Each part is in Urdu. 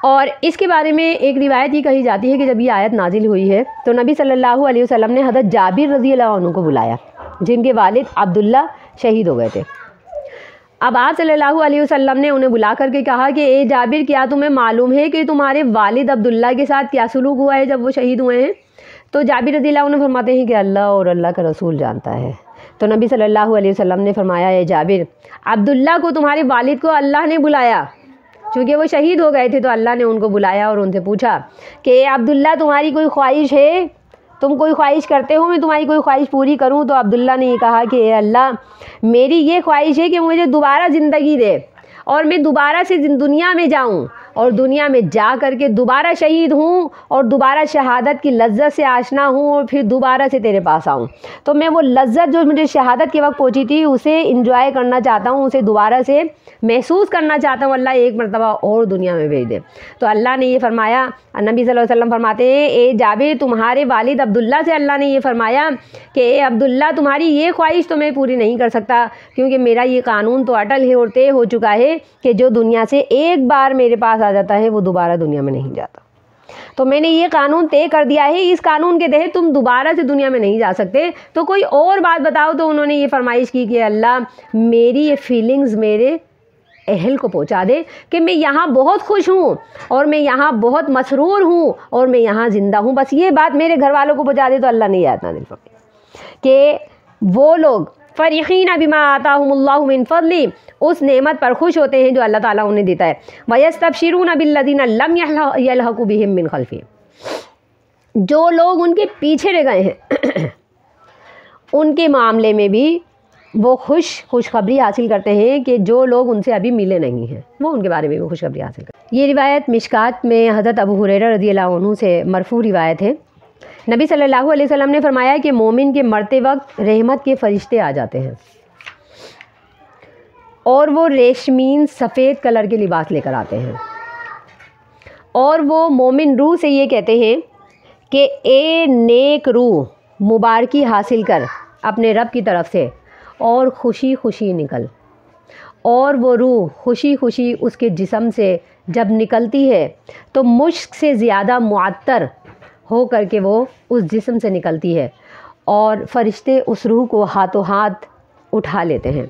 اور اس کے بارے میں ایک روایت یہ کہی جاتی ہے کہ جب یہ آیت نازل ہوئی ہے تو نبی صلی اللہ علیہ وسلم نے حضرت جابر رضی اللہ عنہ کو بلایا، جن کے والد عبداللہ شہید ہو گئے تھے۔ اب آپ صلی اللہ علیہ وسلم نے انہیں بلا کر کے کہا کہ اے جابر، کیا تمہیں معلوم ہے کہ تمہارے والد عبداللہ کے ساتھ کیا سلوک ہوا ہے جب وہ شہید ہوئے ہیں؟ تو جابر رضی اللہ عنہ فرماتے ہیں کہ اللہ اور اللہ کا رسول جانتا ہے۔ تو نبی صلی اللہ علیہ وسلم نے فرمایا، اے جابر، عبداللہ کو تمہارے والد کو اللہ نے بلایا، چونکہ وہ شہید ہو گئے تھے تو اللہ نے ان کو بلایا اور ان سے پوچھا کہ اے عبداللہ، تمہاری کوئی خواہش ہے؟ تم کوئی خواہش کرتے ہو میں تمہاری کوئی خواہش پوری کروں؟ تو عبداللہ نے یہ کہا کہ اے اللہ، میری یہ خواہش ہے کہ مجھے دوبارہ زندگی دے اور میں دوبارہ سے دنیا میں جاؤں اور دنیا میں جا کر کے دوبارہ شہید ہوں اور دوبارہ شہادت کی لذت سے آشنا ہوں اور پھر دوبارہ سے تیرے پاس آؤں۔ تو میں وہ لذت جو مجھے شہادت کے وقت پہنچی تھی اسے انجوائے کرنا چاہتا ہوں، اسے دوبارہ سے محسوس کرنا چاہتا ہوں، اللہ ایک مرتبہ اور دنیا میں بھیج دے۔ تو اللہ نے یہ فرمایا، نبی صلی اللہ علیہ وسلم فرماتے ہیں، اے جابر، تمہارے والد عبداللہ سے اللہ نے یہ فرمایا کہ اے عبداللہ، تمہاری یہ خواہش تو میں پوری نہیں کر سکتا، کیونکہ میرا یہ قانون تو اٹل ہے اور طے ہو چکا ہے کہ جو دنیا سے ایک بار میرے پاس آ جاتا ہے وہ دوبارہ دنیا میں نہیں جاتا۔ تو میں نے یہ قانون طے کر دیا ہے، اس قانون کے تحت تم دوبارہ سے دنیا میں نہیں جا سکتے، تو کوئی اور بات بتاؤ۔ تو انہوں نے یہ فرمائش کی کہ اللہ، میری یہ فیلنگز میرے اہل کو پہنچا دے کہ میں یہاں بہت خوش ہوں اور میں یہاں بہت مسرور ہوں اور میں یہاں زندہ ہوں، بس یہ بات میرے گھر والوں کو پہنچا دے۔ تو اللہ نے یہ آیت نازل فرمائی کہ وہ لوگ فرحین بما آتاہم اللہ من فضل، اس نعمت پر خوش ہوتے ہیں جو اللہ تعالیٰ انہیں دیتا ہے، وَيَسْتَبْشِرُونَ بِالَّذِينَ لَمْ يَلْحَقُوا بِهِم مِّن خَلْفِهِم، جو لوگ ان کے پیچھے رہ گئے ہیں ان کے معاملے میں بھی وہ خوشخبری حاصل کرتے ہیں کہ جو لوگ ان سے ابھی ملے نہیں ہیں وہ ان کے بارے میں بھی خوشخبری حاصل کرتے ہیں۔ یہ روایت مشکات میں حضرت ابو ہریرہ رضی اللہ عنہ سے مرفوع روایت ہے۔ نبی صلی اللہ علیہ وسلم نے فرمایا کہ مومن کے مرتے وقت رحمت کے فرشتے آ جاتے ہیں اور وہ ریشمین سفید کلر کے لباس لے کر آتے ہیں اور وہ مومن روح سے یہ کہتے ہیں کہ اے نیک روح، مبارکی حاصل کر اپنے رب کی طرف سے اور خوشی خوشی نکل۔ اور وہ روح خوشی خوشی اس کے جسم سے جب نکلتی ہے تو مشک سے زیادہ معطر ہو کر کے وہ اس جسم سے نکلتی ہے، اور فرشتے اس روح کو ہاتھوں ہاتھ اٹھا لیتے ہیں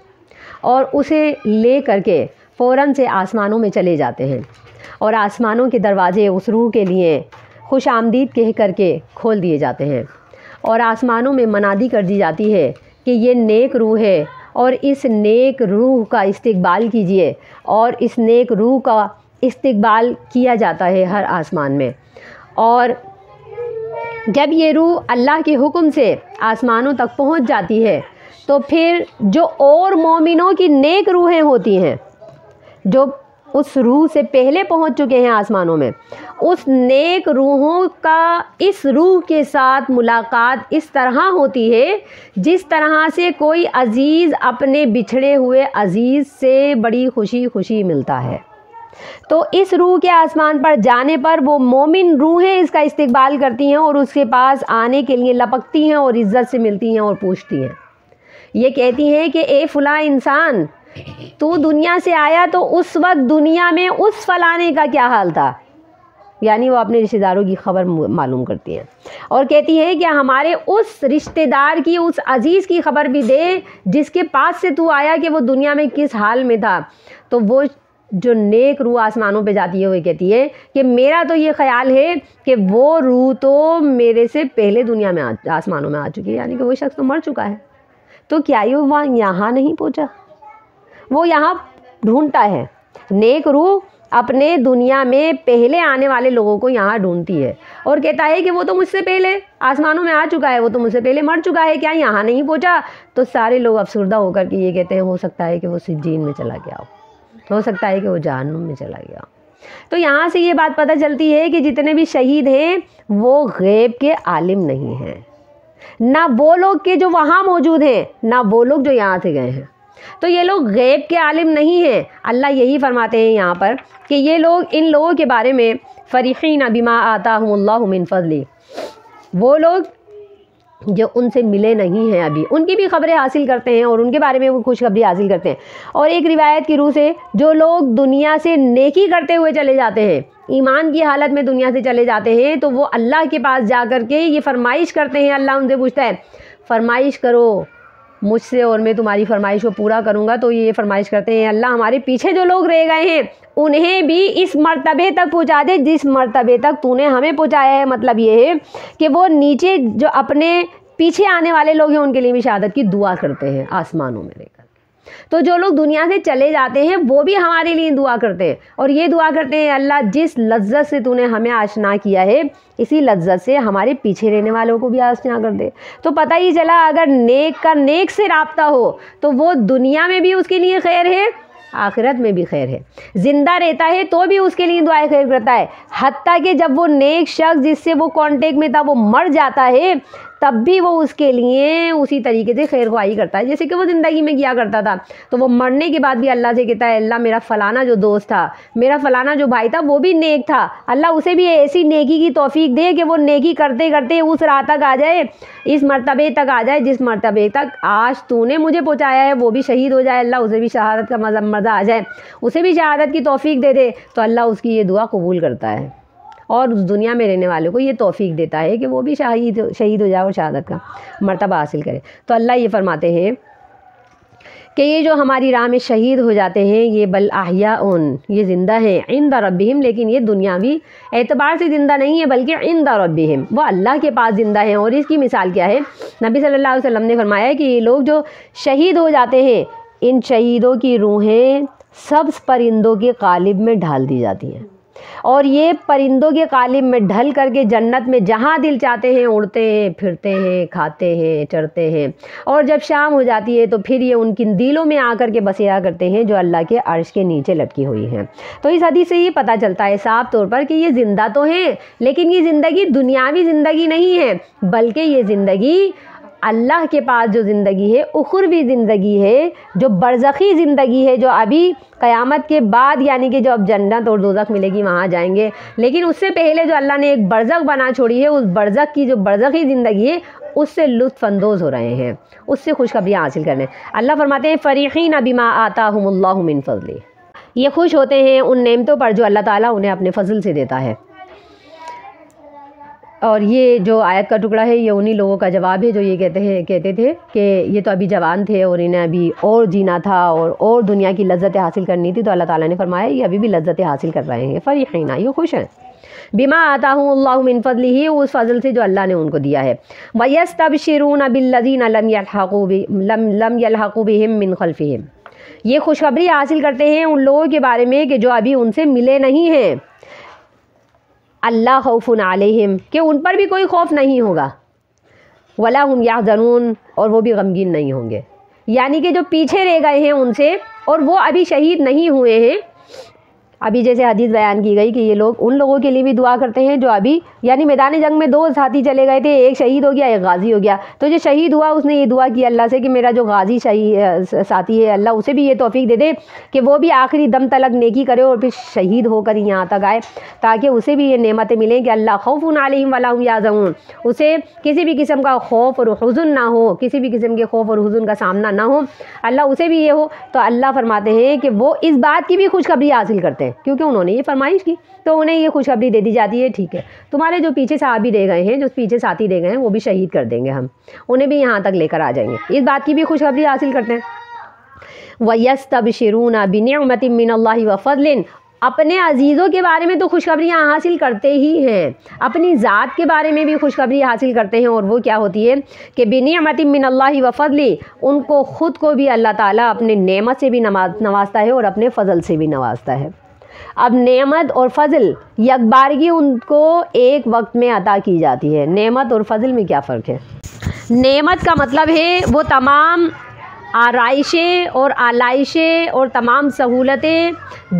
اور اسے لے کر کے فوراً سے آسمانوں میں چلے جاتے ہیں، اور آسمانوں کے دروازے اس روح کے لیے خوش آمدید کہہ کر کے کھول دیے جاتے ہیں، اور آسمانوں میں منادی کر دی جاتی ہے کہ یہ نیک روح ہے اور اس نیک روح کا استقبال کیجیے، اور اس نیک روح کا استقبال کیا جاتا ہے ہر آسمان میں۔ اور جب یہ روح اللہ کے حکم سے آسمانوں تک پہنچ جاتی ہے تو پھر جو اور مومنوں کی نیک روحیں ہوتی ہیں جو اس روح سے پہلے پہنچ چکے ہیں آسمانوں میں، اس نیک روحوں کا اس روح کے ساتھ ملاقات اس طرح ہوتی ہے جس طرح سے کوئی عزیز اپنے بچھڑے ہوئے عزیز سے بڑی خوشی خوشی ملتا ہے۔ تو اس روح کے آسمان پر جانے پر وہ مومن روحیں اس کا استقبال کرتی ہیں اور اس کے پاس آنے کے لیے لپکتی ہیں اور عزت سے ملتی ہیں اور پوچھتی ہیں، یہ کہتی ہیں کہ اے فلاں انسان، تو دنیا سے آیا تو اس وقت دنیا میں اس فلانے کا کیا حال تھا، یعنی وہ اپنے رشتہ داروں کی خبر معلوم کرتی ہیں اور کہتی ہے کہ ہمارے اس رشتہ دار کی، اس عزیز کی خبر بھی دے جس کے پاس سے تو آیا کہ وہ دنیا میں کس حال میں تھا۔ تو وہ جو نیک روح آسمانوں پہ جاتی ہے وہ کہتی ہے کہ میرا تو یہ خیال ہے کہ وہ روح تو میرے سے پہلے دنیا میں آسمانوں میں آ چکی ہے، یعنی کہ وہ شخص تو مر چکا ہے، تو کیا یہ وہاں یہاں نہیں پہنچا، وہ یہاں ڈھونڈتا ہے۔ نیک روح اپنے دنیا میں پہلے آنے والے لوگوں کو یہاں ڈھونڈتی ہے اور کہتا ہے کہ وہ تو مجھ سے پہلے آسمانوں میں آ چکا ہے، وہ تو مجھ سے پہلے مر چکا ہے، کیا یہاں نہیں پہنچا؟ تو سارے لوگ افسردہ ہو کر کے یہ کہتے ہیں ہو سکتا ہے کہ وہ سجین میں چلا گیا ہو سکتا ہے کہ وہ جہنم میں چلا گیا۔ تو یہاں سے یہ بات پتہ چلتی ہے کہ جتنے بھی شہید ہیں وہ غیب کے عالم نہیں ہیں، نہ وہ لوگ کے جو وہاں موجود ہیں نہ وہ لوگ جو یہاں سے گئے ہیں، تو یہ لوگ غیب کے عالم نہیں ہیں۔ اللہ یہی فرماتے ہیں یہاں پر کہ یہ لوگ، ان لوگوں کے بارے میں، فریحین بما آتاہم اللہ من فضل، وہ لوگ جو ان سے ملے نہیں ہیں ابھی، ان کی بھی خبریں حاصل کرتے ہیں اور ان کے بارے میں وہ خوشخبری حاصل کرتے ہیں۔ اور ایک روایت کی روح سے جو لوگ دنیا سے نیکی کرتے ہوئے چلے جاتے ہیں، ایمان کی حالت میں دنیا سے چلے جاتے ہیں، تو وہ اللہ کے پاس جا کر کے یہ فرمائش کرتے ہیں، اللہ ان سے پوچھتا ہے فرمائش کرو مجھ سے اور میں تمہاری فرمائش کو پورا کروں گا۔ تو یہ فرمائش کرتے ہیں اللہ ہمارے پیچھے جو لوگ رہ گئے ہیں انہیں بھی اس مرتبے تک پہنچا دے جس مرتبے تک تو نے ہمیں پہنچایا ہے۔ مطلب یہ ہے کہ وہ نیچے جو اپنے پیچھے آنے والے لوگ ہیں ان کے لیے بھی شہادت کی دعا کرتے ہیں آسمانوں میں رہ کر۔ تو جو لوگ دنیا سے چلے جاتے ہیں وہ بھی ہمارے لیے دعا کرتے ہیں اور یہ دعا کرتے ہیں اللہ جس لذت سے تو نے ہمیں آشنا کیا ہے اسی لذت سے ہمارے پیچھے رہنے والوں کو بھی آشنا کر دے۔ تو پتہ ہی چلا اگر نیک کا نیک سے رابطہ ہو تو وہ دنیا میں بھی اس کے لیے خیر ہے، آخرت میں بھی خیر ہے۔ زندہ رہتا ہے تو بھی اس کے لیے دعائیں خیر کرتا ہے، حتیٰ کہ جب وہ نیک شخص جس سے وہ کانٹیکٹ میں تھا وہ مر جاتا ہے تب بھی وہ اس کے لیے اسی طریقے سے خیر خواہی کرتا ہے جیسے کہ وہ زندگی میں کیا کرتا تھا۔ تو وہ مرنے کے بعد بھی اللہ سے کہتا ہے اللہ میرا فلانا جو دوست تھا، میرا فلانا جو بھائی تھا وہ بھی نیک تھا، اللہ اسے بھی ایسی نیکی کی توفیق دے کہ وہ نیکی کرتے کرتے اس راہ تک آ جائے، اس مرتبے تک آ جائے جس مرتبے تک آج تو نے مجھے پہنچایا ہے، وہ بھی شہید ہو جائے، اللہ اسے بھی شہادت کا مزہ آ جائے، اسے بھی شہادت کی توفیق دے دے۔ تو اللہ اس کی یہ دعا قبول کرتا ہے اور اس دنیا میں رہنے والوں کو یہ توفیق دیتا ہے کہ وہ بھی شہید ہو جائے اور شہادت کا مرتبہ حاصل کرے۔ تو اللہ یہ فرماتے ہیں کہ یہ جو ہماری راہ میں شہید ہو جاتے ہیں یہ بل احیاء یہ زندہ ہیں عند ربہم، لیکن یہ دنیاوی اعتبار سے زندہ نہیں ہے بلکہ عند ربہم، وہ اللہ کے پاس زندہ ہیں۔ اور اس کی مثال کیا ہے؟ نبی صلی اللہ علیہ وسلم نے فرمایا کہ یہ لوگ جو شہید ہو جاتے ہیں ان شہیدوں کی روحیں سبز پرندوں کے قالب میں ڈھال دی جاتی ہیں اور یہ پرندوں کے قالب میں ڈھل کر کے جنت میں جہاں دل چاہتے ہیں اڑتے ہیں، پھرتے ہیں، کھاتے ہیں، چرتے ہیں، اور جب شام ہو جاتی ہے تو پھر یہ ان کی دلوں میں آ کر کے بسیا کرتے ہیں جو اللہ کے عرش کے نیچے لٹکی ہوئی ہیں۔ تو اس حدیث سے یہ پتہ چلتا ہے صاف طور پر کہ یہ زندہ تو ہیں لیکن یہ زندگی دنیاوی زندگی نہیں ہے بلکہ یہ زندگی اللہ کے پاس جو زندگی ہے اخروی زندگی ہے، جو برزخی زندگی ہے، جو ابھی قیامت کے بعد یعنی کہ جو اب جنت اور دوزخ ملے گی وہاں جائیں گے، لیکن اس سے پہلے جو اللہ نے ایک برزخ بنا چھوڑی ہے اس برزخ کی جو برزخی زندگی ہے اس سے لطف اندوز ہو رہے ہیں، اس سے خوشخبریاں حاصل کرنے۔ اللہ فرماتے ہیں فریحین بما آتاہم اللہ من فضلہ، یہ خوش ہوتے ہیں ان نعمتوں پر جو اللہ تعالیٰ انہیں اپنے فضل سے دیتا ہے۔ اور یہ جو آیت کا ٹکڑا ہے یہ انہی لوگوں کا جواب ہے جو یہ کہتے تھے کہ یہ تو ابھی جوان تھے اور انہیں ابھی اور جینا تھا اور دنیا کی لذتیں حاصل کرنی تھی، تو اللہ تعالیٰ نے فرمایا یہ ابھی بھی لذتیں حاصل کر رہے ہیں، فریحین یہ خوش ہیں بما آتاہم اللہ من فضلہ، اس فضل سے جو اللہ نے ان کو دیا ہے۔ وَيَسْتَبْشِرُونَ بِالَّذِينَ لَمْ يَلْحَقُوا بِهِم مِّن خَلْفِهِم، یہ خوشخبری حاصل کرتے ہیں ان لوگوں کے بارے میں کہ جو ابھی ان سے ملے نہیں ہیں، اللہ خوف علیہم کہ ان پر بھی کوئی خوف نہیں ہوگا، ولا هم يحزنون اور وہ بھی غمگین نہیں ہوں گے، یعنی کہ جو پیچھے رہ گئے ہیں ان سے اور وہ ابھی شہید نہیں ہوئے ہیں۔ ابھی جیسے حدیث بیان کی گئی کہ یہ لوگ ان لوگوں کے لیے بھی دعا کرتے ہیں جو ابھی یعنی میدان جنگ میں دو ساتھی چلے گئے تھے، ایک شہید ہو گیا ایک غازی ہو گیا، تو جو شہید ہوا اس نے یہ دعا کی اللہ سے کہ میرا جو غازی ساتھی ہے اللہ اسے بھی یہ توفیق دے دے کہ وہ بھی آخری دم تلک نیکی کرے اور پھر شہید ہو کر یہاں تک آئے تاکہ اسے بھی یہ نعمتیں ملیں کہ اللہ خوف علیہم ولا هم يحزنون، اسے کسی بھی قسم کا خوف اور حزن نہ ہو، کسی بھی قسم کے خوف اور حزن کا سامنا نہ ہو، اللہ اسے بھی یہ ہو۔ تو اللہ فرماتے ہیں کہ وہ اس بات کی بھی خوشخبری حاصل کرتے ہیں کیونکہ انہوں نے یہ فرمائش کی تو انہیں یہ خوشخبری دے دی جاتی ہے ٹھیک ہے تمہارے جو پیچھے صحابی رہ گئے ہیں، جو پیچھے ساتھی رہ گئے ہیں وہ بھی شہید کر دیں گے، ہم انہیں بھی یہاں تک لے کر آ جائیں گے، اس بات کی بھی خوشخبری حاصل کرتے ہیں۔ وَيَسْتَبْشِرُونَ بِنِعْمَةٍ مِّنَ اللَّهِ وَفَضْلٍ، اپنے عزیزوں کے بارے میں تو خوشخبریاں حاصل کرتے ہی ہیں، اپنی ذات کے بارے میں بھی خوشخبری حاصل کرتے ہیں، اور وہ کیا ہوتی ہے کہ بِنِعْمَةٍ مِّنَ اللَّهِ وَفَضْلٍ، ان کو خود کو بھی اللہ تعالیٰ اپنے نعمت سے بھی نوازتا ہے اور اپنے فضل سے بھی نوازتا ہے۔ اب نعمت اور فضل یکبارگی ان کو ایک وقت میں عطا کی جاتی ہے۔ نعمت اور فضل میں کیا فرق ہے؟ نعمت کا مطلب ہے وہ تمام آرائشیں اور آلائشیں اور تمام سہولتیں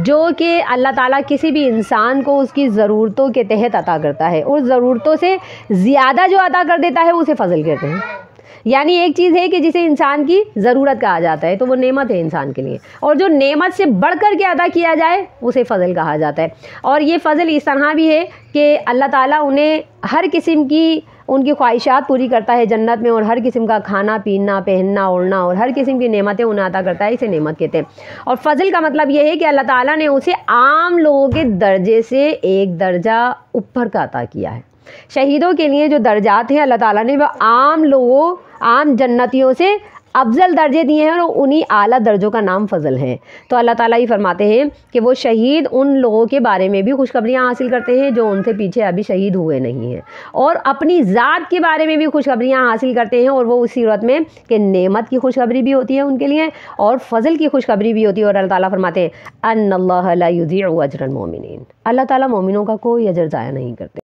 جو کہ اللہ تعالیٰ کسی بھی انسان کو اس کی ضرورتوں کے تحت عطا کرتا ہے، اور ضرورتوں سے زیادہ جو عطا کر دیتا ہے اسے فضل کہتے ہیں۔ یعنی ایک چیز ہے کہ جسے انسان کی ضرورت کہا جاتا ہے تو وہ نعمت ہے انسان کے لیے، اور جو نعمت سے بڑھ کر کے ادا کیا جائے اسے فضل کہا جاتا ہے۔ اور یہ فضل اس طرح بھی ہے کہ اللہ تعالیٰ انہیں ہر قسم کی ان کی خواہشات پوری کرتا ہے جنت میں، اور ہر قسم کا کھانا پینا پہننا اوڑھنا اور ہر قسم کی نعمتیں انہیں عطا کرتا ہے، اسے نعمت کہتے ہیں۔ اور فضل کا مطلب یہ ہے کہ اللہ تعالیٰ نے اسے عام لوگوں کے درجے سے ایک درجہ اوپر کا عطا کیا ہے۔ شہیدوں کے لیے جو درجات ہیں اللہ تعالیٰ نے وہ عام لوگوں، عام جنتیوں سے افضل درجے دیے ہیں، اور انہی اعلیٰ درجوں کا نام فضل ہے۔ تو اللہ تعالیٰ یہ فرماتے ہیں کہ وہ شہید ان لوگوں کے بارے میں بھی خوشخبریاں حاصل کرتے ہیں جو ان سے پیچھے ابھی شہید ہوئے نہیں ہیں، اور اپنی ذات کے بارے میں بھی خوشخبریاں حاصل کرتے ہیں، اور وہ اس صورت میں کہ نعمت کی خوشخبری بھی ہوتی ہے ان کے لیے اور فضل کی خوشخبری بھی ہوتی ہے۔ اور اللہ تعالیٰ فرماتے ہیں ان اللہ لا یضیع اجر المؤمنین، اللہ تعالیٰ مومنوں کا کوئی اجر ضائع نہیں کرتے۔